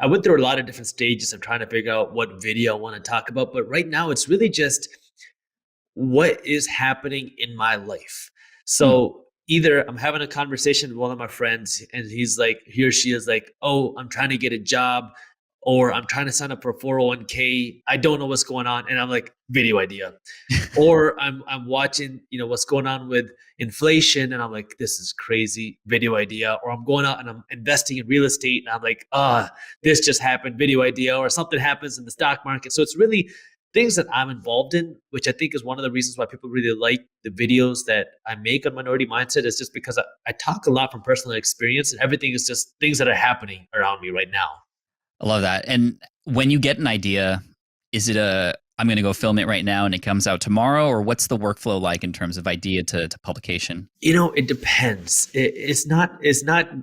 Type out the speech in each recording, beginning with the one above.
I went through a lot of different stages of trying to figure out what video I want to talk about. But right now, it's really just what is happening in my life. Hmm. So either I'm having a conversation with one of my friends and he or she is like, oh, I'm trying to get a job, or I'm trying to sign up for a 401k. I don't know what's going on. And I'm like, video idea. Or I'm watching, what's going on with inflation, and I'm like, this is crazy, video idea. Or I'm going out and I'm investing in real estate, and I'm like, this just happened, video idea. Or something happens in the stock market. So it's really things that I'm involved in, which I think is one of the reasons why people really like the videos that I make on Minority Mindset, is just because I talk a lot from personal experience, and everything is just things that are happening around me right now. I love that. And when you get an idea, is it I'm going to go film it right now and it comes out tomorrow, or what's the workflow like in terms of idea to publication? It depends. It's not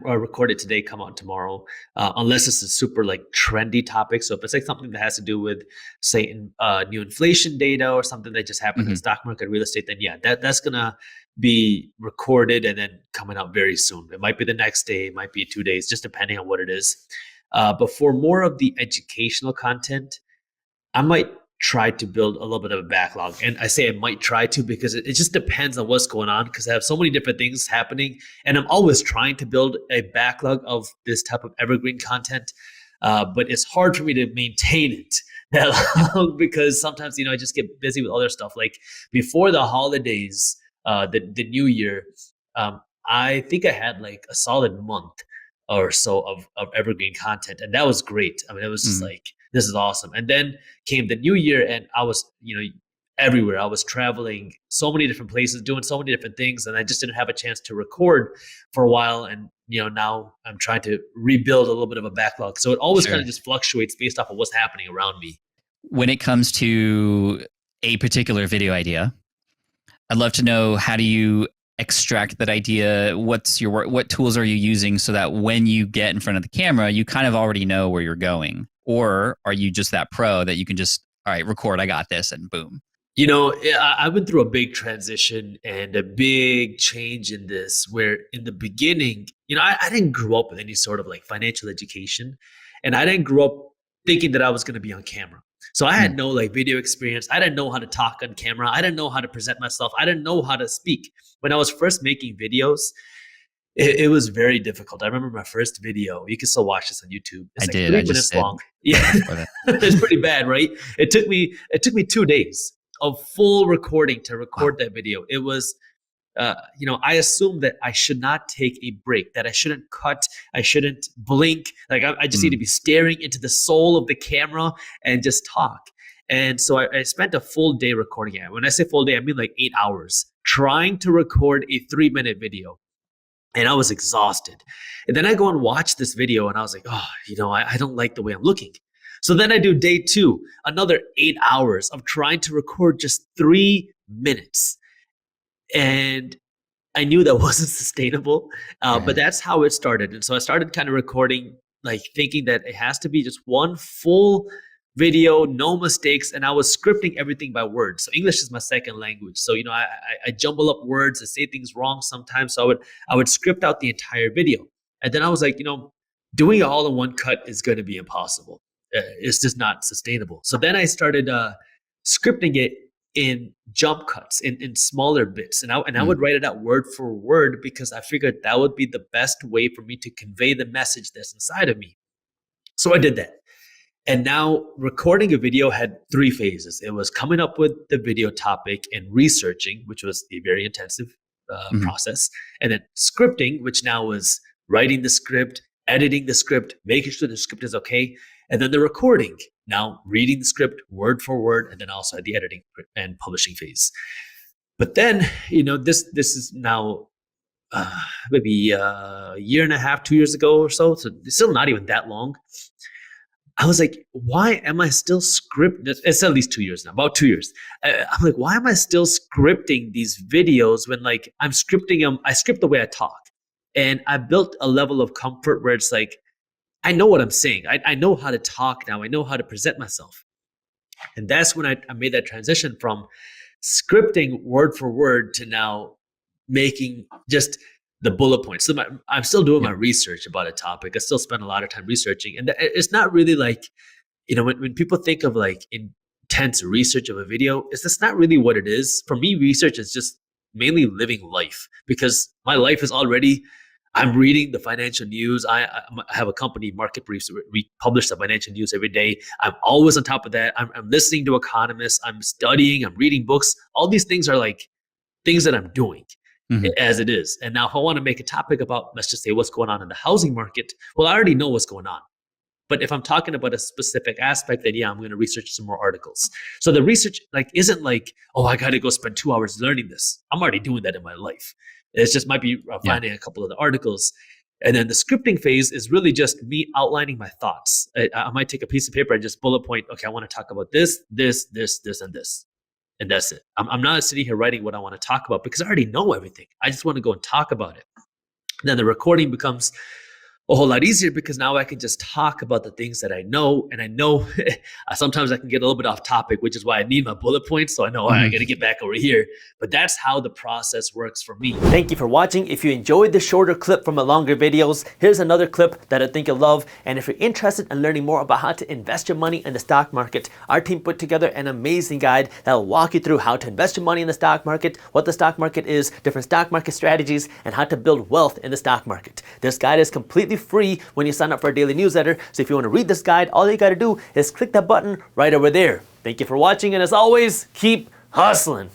recorded today, come out tomorrow, unless it's a super like trendy topic. So if it's like something that has to do with, say, new inflation data or something that just happened in the Hmm. stock market, real estate, then yeah, that's gonna be recorded and then coming out very soon. It might be the next day, it might be 2 days, just depending on what it is. But for more of the educational content, I might try to build a little bit of a backlog. And I say I might try to because it just depends on what's going on, because I have so many different things happening. And I'm always trying to build a backlog of this type of evergreen content. But it's hard for me to maintain it that long because sometimes, I just get busy with other stuff. Like before the holidays, the new year, I think I had like a solid month or so of evergreen content. And that was great. I mean, it was just Hmm. like, this is awesome. And then came the new year, and I was, everywhere. I was traveling so many different places, doing so many different things, and I just didn't have a chance to record for a while. And now I'm trying to rebuild a little bit of a backlog. So it always kind Sure. of just fluctuates based off of what's happening around me. When it comes to a particular video idea, I'd love to know, how do you extract that idea? What's your work? What tools are you using so that when you get in front of the camera, you kind of already know where you're going? Or are you just that pro that you can just, all right, record, I got this, and boom? I went through a big transition and a big change in this, where in the beginning, I didn't grow up with any sort of like financial education, and I didn't grow up thinking that I was going to be on camera. So I Hmm. had no like video experience. I didn't know how to talk on camera. I didn't know how to present myself. I didn't know how to speak. When I was first making videos, it was very difficult. I remember my first video. You can still watch this on YouTube. I It's like did. I three just minutes did long. Yeah, right before that. it's pretty bad, right? It took me 2 days of full recording to Wow. record that video. It was, I assumed that I should not take a break, that I shouldn't cut, I shouldn't blink. Like I just need to Mm. be staring into the soul of the camera and just talk. And so I spent a full day recording it. When I say full day, I mean like 8 hours trying to record a 3-minute video, and I was exhausted. And then I go and watch this video, and I was like, oh, I don't like the way I'm looking. So then I do day two, another 8 hours of trying to record just 3 minutes. And I knew that wasn't sustainable, but Right. that's how it started. And so I started kind of recording, like thinking that it has to be just one full video, no mistakes. And I was scripting everything by word. So English is my second language. So I jumble up words, I say things wrong sometimes. So I would script out the entire video, and then I was like, doing it all in one cut is going to be impossible. It's just not sustainable. So then I started scripting it in jump cuts, in smaller bits, and I Mm. would write it out word for word, because I figured that would be the best way for me to convey the message that's inside of me. So I did that. And now recording a video had three phases. It was coming up with the video topic and researching, which was a very intensive Mhm. process, and then scripting, which now was writing the script, editing the script, making sure the script is okay, and then the recording. Now reading the script word for word, and then also at the editing and publishing phase. But then, this is now maybe a year and a half, 2 years ago or so. So it's still not even that long. I was like, why am I still scripting? It's at least 2 years now, about 2 years. I'm like, why am I still scripting these videos when like I'm scripting them? I script the way I talk. And I built a level of comfort where it's like, I know what I'm saying. I know how to talk now. I know how to present myself. And that's when I made that transition from scripting word for word to now making just the bullet points. So I'm still doing Yeah. my research about a topic. I still spend a lot of time researching, and it's not really like, when people think of like intense research of a video, is that's not really what it is. For me, research is just mainly living life, because my life is already, I'm reading the financial news. I have a company, Market Briefs. We publish the financial news every day. I'm always on top of that. I'm listening to economists. I'm studying. I'm reading books. All these things are like things that I'm doing as it is. And now if I want to make a topic about, let's just say, what's going on in the housing market, well, I already know what's going on. But if I'm talking about a specific aspect, then yeah, I'm going to research some more articles. So the research like isn't like, oh, I got to go spend 2 hours learning this. I'm already doing that in my life. It's just might be finding a couple of the articles. And then the scripting phase is really just me outlining my thoughts. I might take a piece of paper and just bullet point, okay, I want to talk about this, this, this, this, and this. And that's it. I'm not sitting here writing what I want to talk about because I already know everything. I just want to go and talk about it. And then the recording becomes a whole lot easier because now I can just talk about the things that I know. And I know sometimes I can get a little bit off topic, which is why I need my bullet points. So I know I got to get back over here. But that's how the process works for me. Thank you for watching. If you enjoyed this shorter clip from the longer videos, here's another clip that I think you'll love. And if you're interested in learning more about how to invest your money in the stock market, our team put together an amazing guide that will walk you through how to invest your money in the stock market, what the stock market is, different stock market strategies, and how to build wealth in the stock market. This guide is completely free when you sign up for our daily newsletter. So if you want to read this guide, all you got to do is click that button right over there. Thank you for watching, and as always, keep hustling.